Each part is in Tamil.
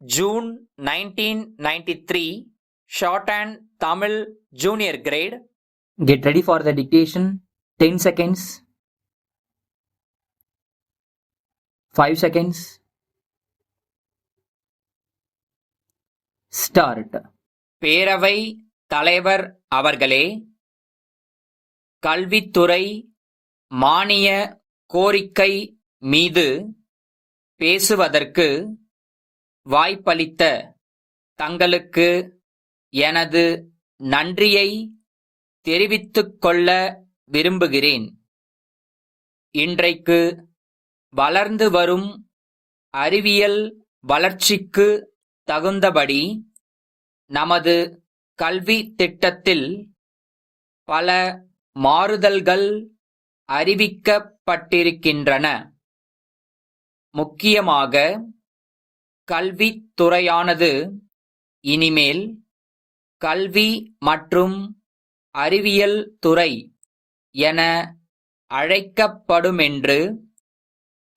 June 1993, Shorthand Tamil Junior Grade. Get ready for the dictation. 10 seconds. 5 seconds. Start. பேரவை தலைவர் அவர்களே, கல்வித்துறை மானிய கோரிக்கை மீது பேசுவதற்கு வாய்ப்பளித்த தங்களுக்கு எனது நன்றியை தெரிவித்துக் கொள்ள விரும்புகிறேன். இன்றைக்கு வளர்ந்து வரும் அறிவியல் வளர்ச்சிக்கு தகுந்தபடி நமது கல்வி திட்டத்தில் பல மாறுதல்கள் அறிவிக்கப்பட்டிருக்கின்றன. முக்கியமாக கல்வித்துறையானது இனிமேல் கல்வி மற்றும் அறிவியல் துறை என அழைக்கப்படுமென்று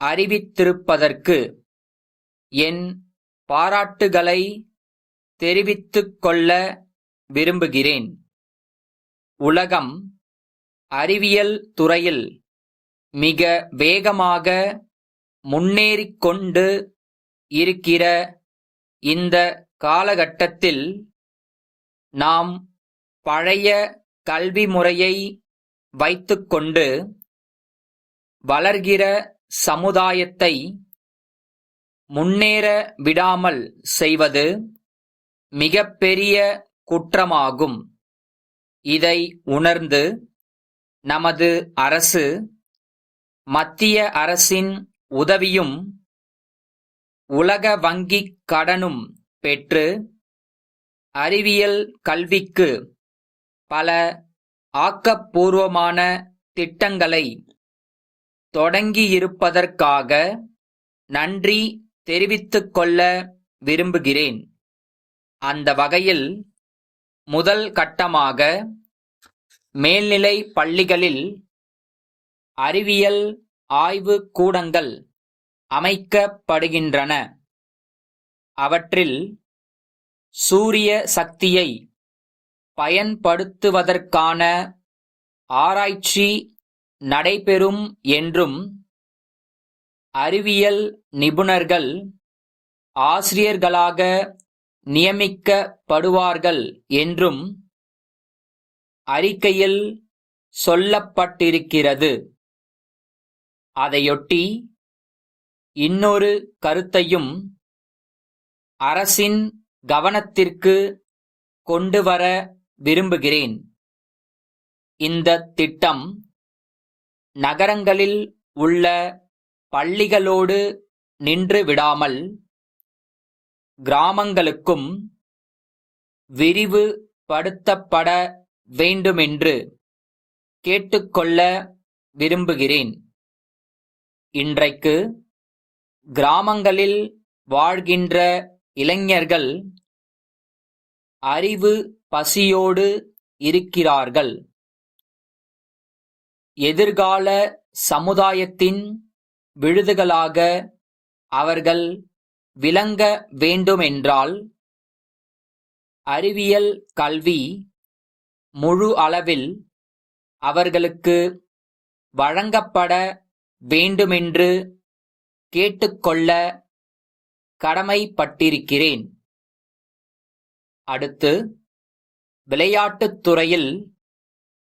அறிவித்திருப்பதற்கு என் பாராட்டுகளை தெரிவித்துக் கொள்ள விரும்புகிறேன். உலகம் அறிவியல் துறையில் மிக வேகமாக முன்னேறிக் கொண்டு இருக்கிற இந்த காலகட்டத்தில் நாம் பழைய கல்வி முறையை வைத்துக்கொண்டு வளர்கிற சமுதாயத்தை முன்னேற விடாமல் செய்வது மிகப்பெரிய குற்றமாகும். இதை உணர்ந்து நமது அரசு மத்திய அரசின் உதவியும் உலக வங்கிக் கடனும் பெற்று அறிவியல் கல்விக்கு பல ஆக்கப்பூர்வமான திட்டங்களை தொடங்கியிருப்பதற்காக நன்றி தெரிவித்துக் கொள்ள விரும்புகிறேன். அந்த வகையில் முதல் கட்டமாக மேல்நிலை பள்ளிகளில் அறிவியல் ஆய்வு கூடங்கள் அமைக்கப்படுகின்றன. அவற்றில் சூரிய சக்தியை பயன்படுத்துவதற்கான ஆராய்ச்சி நடைபெறும் என்றும், அறிவியல் நிபுணர்கள் ஆசிரியர்களாக நியமிக்கப்படுவார்கள் என்றும் அறிக்கையில் சொல்லப்பட்டிருக்கிறது. அதையொட்டி இன்னொரு கருத்தையும் அரசின் கவனத்திற்கு கொண்டுவர விரும்புகிறேன். இந்த திட்டம் நகரங்களில் உள்ள பள்ளிகளோடு நின்று விடாமல் கிராமங்களுக்கும் விரிவுபடுத்தப்பட வேண்டுமென்று கேட்டுக்கொள்ள விரும்புகிறேன். இன்றைக்கு கிராமங்களில் வாழ்கின்ற இளைஞர்கள் அறிவு பசியோடு இருக்கிறார்கள். எதிர்கால சமுதாயத்தின் விழுதுகளாக அவர்கள் விளங்க வேண்டுமென்றால் அறிவியல் கல்வி முழு அளவில் அவர்களுக்கு வழங்கப்பட வேண்டுமென்று கேட்டுக்கொள்ள கடமைப்பட்டிருக்கிறேன். அடுத்து, விளையாட்டுத் துறையில்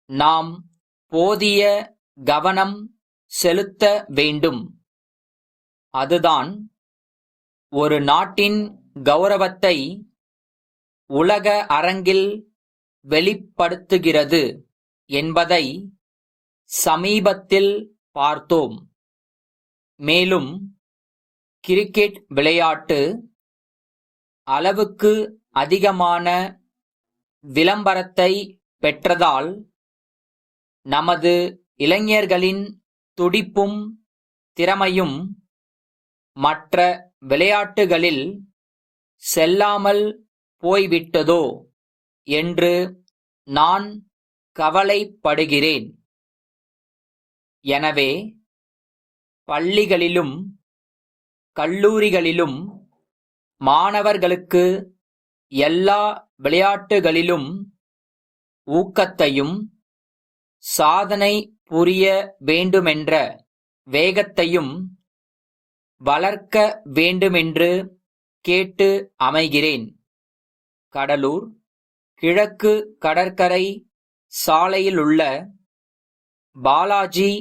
நாம் போதிய கவனம் செலுத்த வேண்டும். அதுதான் ஒரு நாட்டின் கௌரவத்தை உலக அரங்கில் வெளிப்படுத்துகிறது என்பதை சமீபத்தில் பார்த்தோம். மேலும் கிரிக்கெட் விளையாட்டு அளவுக்கு அதிகமான விளம்பரத்தை பெற்றதால் நமது இளைஞர்களின் துடிப்பும் திறமையும் மற்ற விளையாட்டுகளில் செல்லாமல் போய்விட்டதோ என்று நான் கவலைப்படுகிறேன். எனவே பள்ளிகளிலும் கல்லூரிகளிலும் மாணவர்களுக்கு எல்லா விளையாட்டுகளிலும் ஊக்கத்தையும் சாதனை புரிய வேண்டுமென்ற வேகத்தையும் வளர்க்க வேண்டுமென்று கேட்டு அமைகிறேன். கடலூர் கிழக்கு கடற்கரை சாலையிலுள்ள பாலாஜி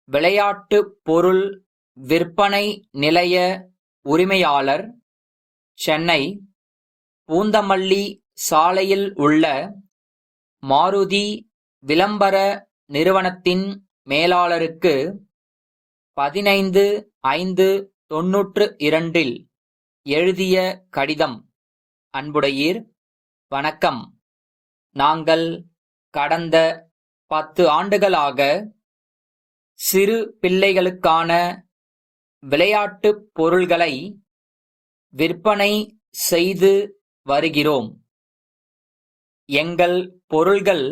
விளையாட்டு பொருள் விற்பனை நிலைய உரிமையாளர், சென்னை பூந்தமல்லி சாலையில் உள்ள மாருதி விளம்பர நிறுவனத்தின் மேலாளருக்கு 15/5/92 எழுதிய கடிதம். அன்புடையீர், வணக்கம். நாங்கள் கடந்த 10 ஆண்டுகளாக சிறு பிள்ளைகளுக்கான விளையாட்டுப் பொருள்களை விற்பனை செய்து வருகிறோம். எங்கள் பொருள்கள்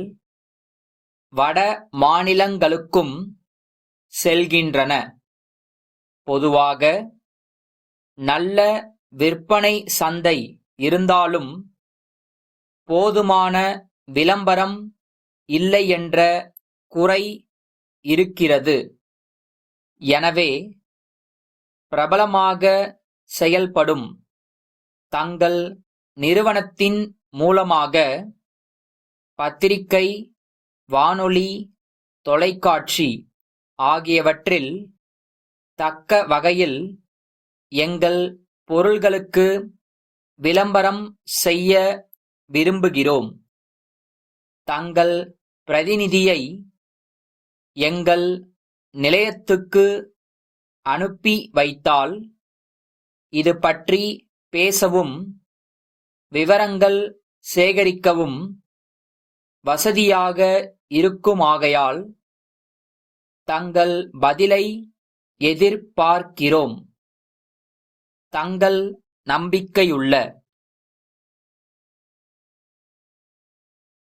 வட மாநிலங்களுக்கும் செல்கின்றன. பொதுவாக நல்ல விற்பனை சந்தை இருந்தாலும் போதுமான விளம்பரம் இல்லை என்ற குறை இருக்கிறது. எனவே பிரபலமாக செயல்படும் தங்கள் நிறுவனத்தின் மூலமாக பத்திரிகை, வானொலி, தொலைக்காட்சி ஆகியவற்றில் தக்க வகையில் எங்கள் பொருள்களுக்கு விளம்பரம் செய்ய விரும்புகிறோம். தங்கள் பிரதிநிதியை எங்கள் நிலையத்துக்கு அனுப்பி வைத்தால் இது பற்றி பேசவும் விவரங்கள் சேகரிக்கவும் வசதியாக இருக்குமாகையால் தங்கள் பதிலை எதிர்பார்க்கிறோம். தங்கள் நம்பிக்கையுள்ள